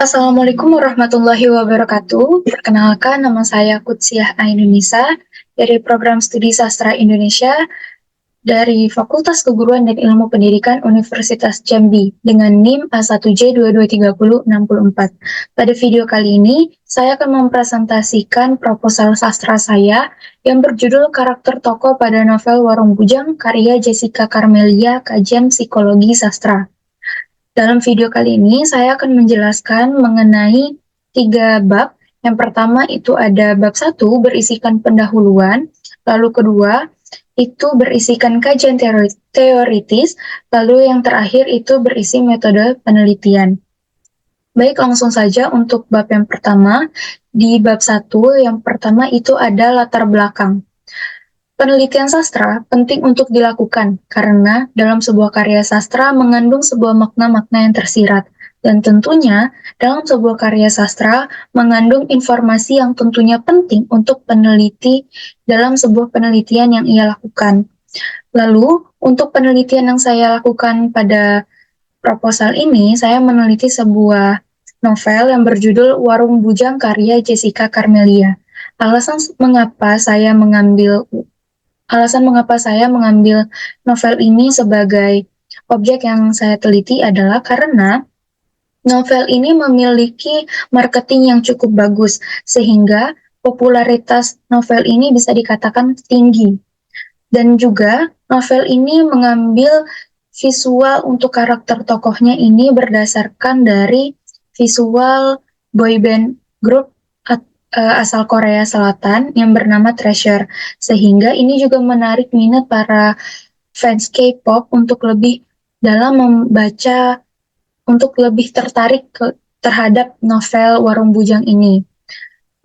Assalamualaikum warahmatullahi wabarakatuh. Perkenalkan, nama saya Kutsiah Ainunisa dari Program Studi Sastra Indonesia dari Fakultas Keguruan dan Ilmu Pendidikan Universitas Jambi dengan NIM A1J223064. Pada video kali ini, saya akan mempresentasikan proposal sastra saya yang berjudul Karakter Tokoh pada Novel Warung Bujang karya Jessica Carmelia, Kajian Psikologi Sastra. Dalam video kali ini, saya akan menjelaskan mengenai 3 bab. Yang pertama itu ada bab 1 berisikan pendahuluan, lalu kedua itu berisikan kajian teoritis, lalu yang terakhir itu berisi metode penelitian. Baik, langsung saja untuk bab yang pertama. Di bab 1, yang pertama itu ada latar belakang. Penelitian sastra penting untuk dilakukan karena dalam sebuah karya sastra mengandung sebuah makna-makna yang tersirat, dan tentunya dalam sebuah karya sastra mengandung informasi yang tentunya penting untuk peneliti dalam sebuah penelitian yang ia lakukan. Lalu, untuk penelitian yang saya lakukan pada proposal ini, saya meneliti sebuah novel yang berjudul Warung Bujang karya Jessica Carmelia. Alasan mengapa saya mengambil novel ini sebagai objek yang saya teliti adalah karena novel ini memiliki marketing yang cukup bagus, sehingga popularitas novel ini bisa dikatakan tinggi. Dan juga novel ini mengambil visual untuk karakter tokohnya ini berdasarkan dari visual boyband group asal Korea Selatan yang bernama Treasure, sehingga ini juga menarik minat para fans K-pop untuk lebih dalam membaca, untuk lebih tertarik terhadap novel Warung Bujang ini.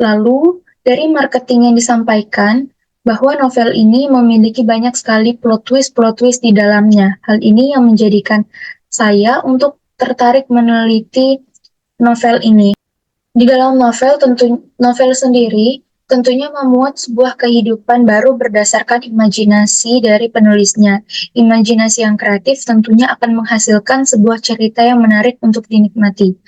Lalu, dari marketing yang disampaikan, bahwa novel ini memiliki banyak sekali plot twist di dalamnya. Hal ini yang menjadikan saya untuk tertarik meneliti novel ini. Di dalam novel sendiri tentunya memuat sebuah kehidupan baru berdasarkan imajinasi dari penulisnya. Imajinasi yang kreatif tentunya akan menghasilkan sebuah cerita yang menarik untuk dinikmati.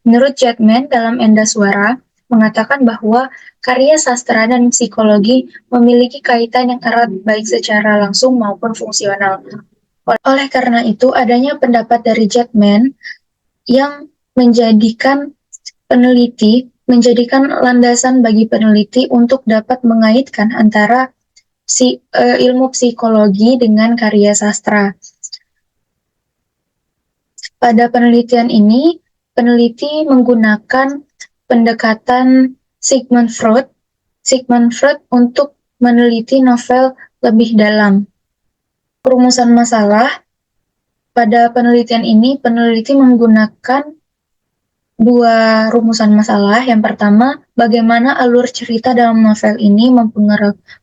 Menurut Chapman dalam Enda Suara, mengatakan bahwa karya sastra dan psikologi memiliki kaitan yang erat baik secara langsung maupun fungsional. Oleh karena itu, adanya pendapat dari Chapman yang menjadikan landasan bagi peneliti untuk dapat mengaitkan antara ilmu psikologi dengan karya sastra. Pada penelitian ini, peneliti menggunakan pendekatan Sigmund Freud untuk meneliti novel lebih dalam. Perumusan masalah, pada penelitian ini, peneliti menggunakan 2 rumusan masalah. Yang pertama, bagaimana alur cerita dalam novel ini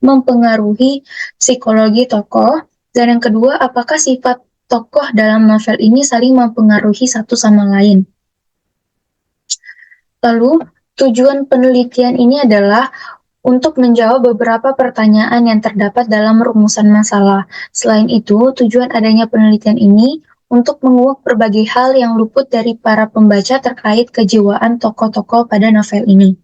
mempengaruhi psikologi tokoh. Dan yang kedua, apakah sifat tokoh dalam novel ini saling mempengaruhi satu sama lain. Lalu, tujuan penelitian ini adalah untuk menjawab beberapa pertanyaan yang terdapat dalam rumusan masalah. Selain itu, tujuan adanya penelitian ini untuk menguak berbagai hal yang luput dari para pembaca terkait kejiwaan tokoh-tokoh pada novel ini.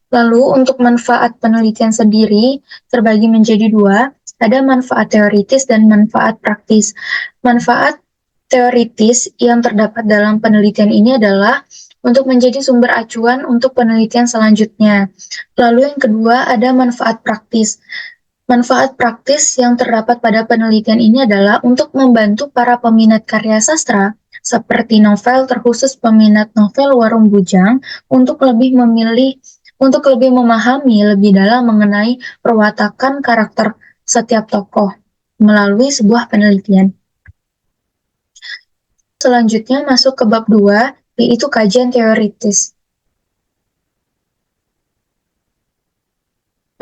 Lalu, untuk manfaat penelitian sendiri terbagi menjadi 2, ada manfaat teoritis dan manfaat praktis. Manfaat teoritis yang terdapat dalam penelitian ini adalah untuk menjadi sumber acuan untuk penelitian selanjutnya. Lalu yang kedua ada manfaat praktis. Manfaat praktis yang terdapat pada penelitian ini adalah untuk membantu para peminat karya sastra, seperti novel terkhusus peminat novel Warung Bujang, untuk lebih memahami lebih dalam mengenai perwatakan karakter setiap tokoh melalui sebuah penelitian. Selanjutnya masuk ke bab 2, yaitu kajian teoritis.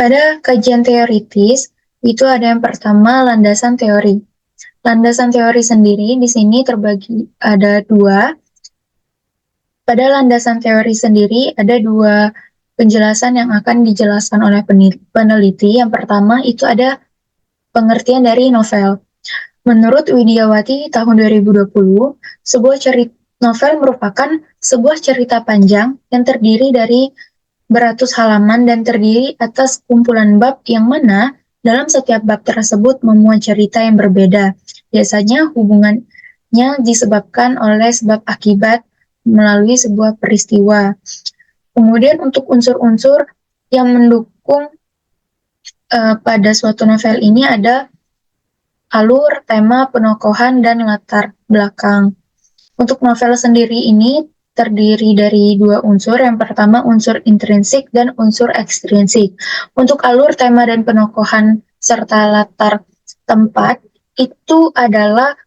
Pada kajian teoritis, itu ada yang pertama landasan teori. Landasan teori sendiri di sini terbagi ada 2. Pada landasan teori sendiri ada 2 penjelasan yang akan dijelaskan oleh peneliti. Yang pertama itu ada pengertian dari novel. Menurut Widiawati tahun 2020, novel merupakan sebuah cerita panjang yang terdiri dari beratus halaman dan terdiri atas kumpulan bab yang mana dalam setiap bab tersebut memuat cerita yang berbeda. Biasanya hubungannya disebabkan oleh sebab akibat melalui sebuah peristiwa. Kemudian untuk unsur-unsur yang mendukung pada suatu novel ini ada alur, tema, penokohan, dan latar belakang. Untuk novel sendiri ini terdiri dari dua unsur. Yang pertama unsur intrinsik dan unsur ekstrinsik. Untuk alur, tema, dan penokohan serta latar tempat itu adalah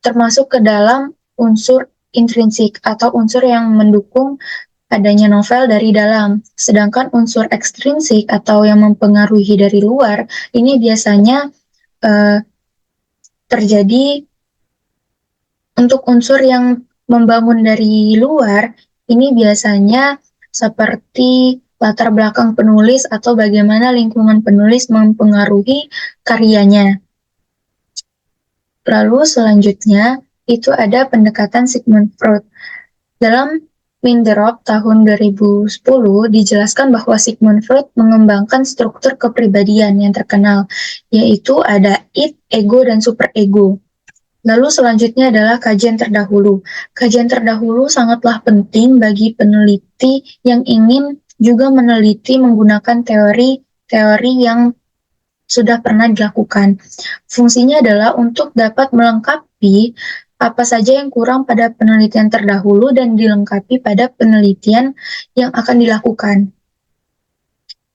termasuk ke dalam unsur intrinsik atau unsur yang mendukung adanya novel dari dalam. Sedangkan unsur ekstrinsik atau yang mempengaruhi dari luar ini biasanya terjadi untuk unsur yang membangun dari luar, ini biasanya seperti latar belakang penulis atau bagaimana lingkungan penulis mempengaruhi karyanya. Lalu selanjutnya, itu ada pendekatan Sigmund Freud. Dalam Minderop tahun 2010 dijelaskan bahwa Sigmund Freud mengembangkan struktur kepribadian yang terkenal, yaitu ada id, ego, dan superego. Lalu selanjutnya adalah kajian terdahulu. Kajian terdahulu sangatlah penting bagi peneliti yang ingin juga meneliti menggunakan teori-teori yang sudah pernah dilakukan. Fungsinya adalah untuk dapat melengkapi apa saja yang kurang pada penelitian terdahulu dan dilengkapi pada penelitian yang akan dilakukan.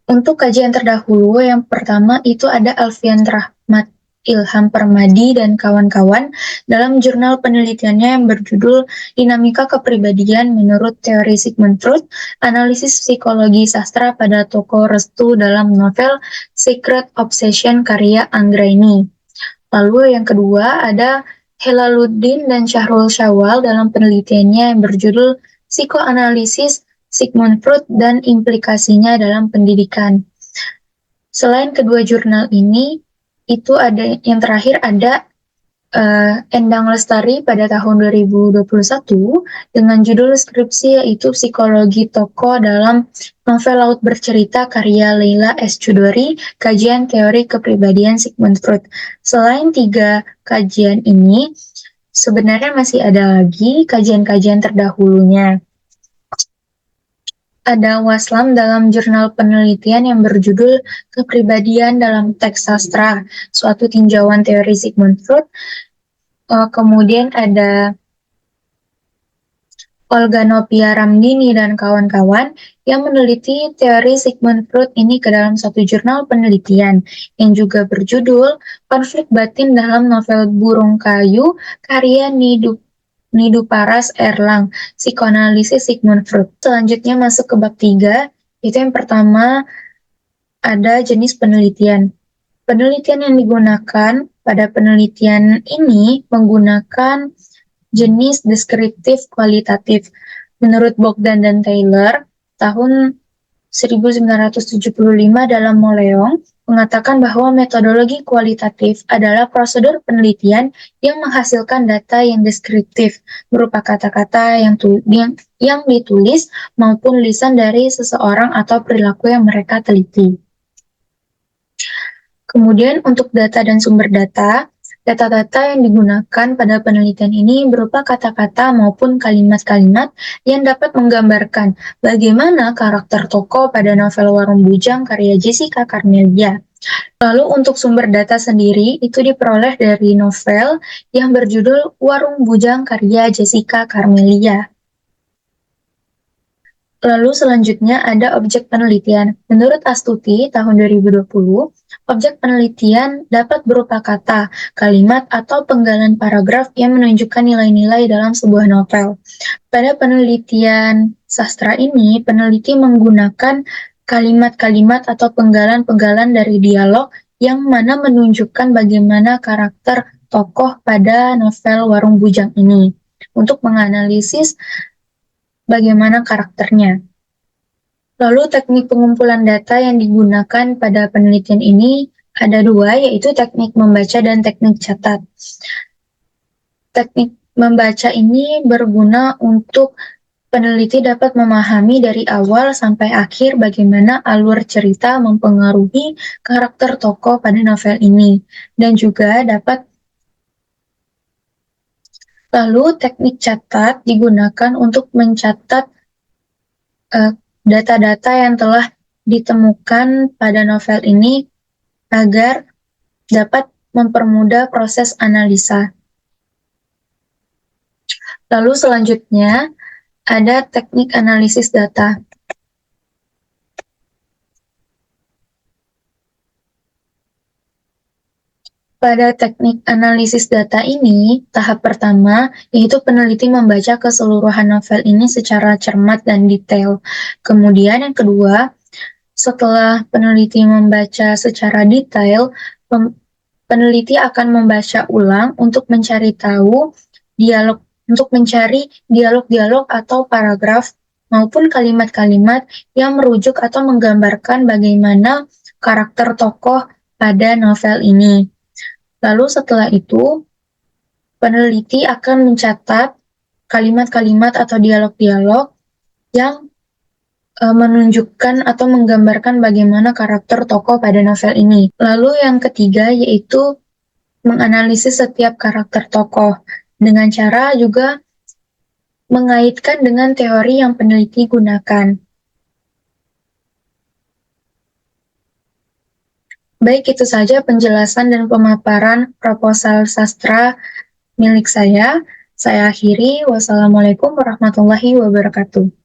Untuk kajian terdahulu, yang pertama itu ada Alfian Rahmat Ilham Permadi dan kawan-kawan dalam jurnal penelitiannya yang berjudul Dinamika Kepribadian Menurut Teori Sigmund Freud, Analisis Psikologi Sastra pada Toko Restu dalam novel Secret Obsession karya Anggraini. Lalu yang kedua ada Helaluddin dan Syahrul Syawal dalam penelitiannya yang berjudul Psikoanalisis Sigmund Freud dan implikasinya dalam pendidikan. Selain kedua jurnal ini, itu ada yang terakhir ada Endang Lestari pada tahun 2021 dengan judul skripsi yaitu Psikologi Tokoh dalam novel Laut Bercerita karya Leila S. Chudori, kajian teori kepribadian Sigmund Freud. Selain tiga kajian ini, sebenarnya masih ada lagi kajian-kajian terdahulunya. Ada Waslam dalam jurnal penelitian yang berjudul Kepribadian dalam Teks Sastra, suatu tinjauan teori Sigmund Freud. Kemudian ada Olga Novia Ramdini dan kawan-kawan yang meneliti teori Sigmund Freud ini ke dalam satu jurnal penelitian yang juga berjudul Konflik Batin dalam Novel Burung Kayu karya Nidu Paras Erlang, Psikoanalisis Sigmund Freud. Selanjutnya masuk ke bab 3, itu yang pertama ada jenis penelitian. Penelitian yang digunakan pada penelitian ini menggunakan jenis deskriptif kualitatif. Menurut Bogdan dan Taylor, tahun 1975 dalam Moleong, mengatakan bahwa metodologi kualitatif adalah prosedur penelitian yang menghasilkan data yang deskriptif, berupa kata-kata yang ditulis maupun lisan dari seseorang atau perilaku yang mereka teliti. Kemudian untuk data dan sumber data-data yang digunakan pada penelitian ini berupa kata-kata maupun kalimat-kalimat yang dapat menggambarkan bagaimana karakter tokoh pada novel Warung Bujang karya Jessica Carmelia. Lalu untuk sumber data sendiri itu diperoleh dari novel yang berjudul Warung Bujang karya Jessica Carmelia. Lalu selanjutnya ada objek penelitian. Menurut Astuti tahun 2020, objek penelitian dapat berupa kata, kalimat, atau penggalan paragraf yang menunjukkan nilai-nilai dalam sebuah novel. Pada penelitian sastra ini, peneliti menggunakan kalimat-kalimat atau penggalan-penggalan dari dialog yang mana menunjukkan bagaimana karakter tokoh pada novel Warung Bujang ini untuk menganalisis bagaimana karakternya. Lalu teknik pengumpulan data yang digunakan pada penelitian ini Ada dua, yaitu teknik membaca dan teknik catat. Teknik membaca ini berguna untuk peneliti dapat memahami dari awal sampai akhir bagaimana alur cerita mempengaruhi karakter tokoh pada novel ini, dan juga dapat. Lalu teknik catat digunakan untuk mencatat data-data yang telah ditemukan pada novel ini agar dapat mempermudah proses analisa. Lalu selanjutnya ada teknik analisis data. Pada teknik analisis data ini, tahap pertama yaitu peneliti membaca keseluruhan novel ini secara cermat dan detail. Kemudian yang kedua, setelah peneliti membaca secara detail, peneliti akan membaca ulang untuk mencari dialog atau paragraf maupun kalimat-kalimat yang merujuk atau menggambarkan bagaimana karakter tokoh pada novel ini. Lalu setelah itu, peneliti akan mencatat kalimat-kalimat atau dialog-dialog yang menunjukkan atau menggambarkan bagaimana karakter tokoh pada novel ini. Lalu yang ketiga yaitu menganalisis setiap karakter tokoh dengan cara juga mengaitkan dengan teori yang peneliti gunakan. Baik, itu saja penjelasan dan pemaparan proposal sastra milik saya. Saya akhiri. Wassalamualaikum warahmatullahi wabarakatuh.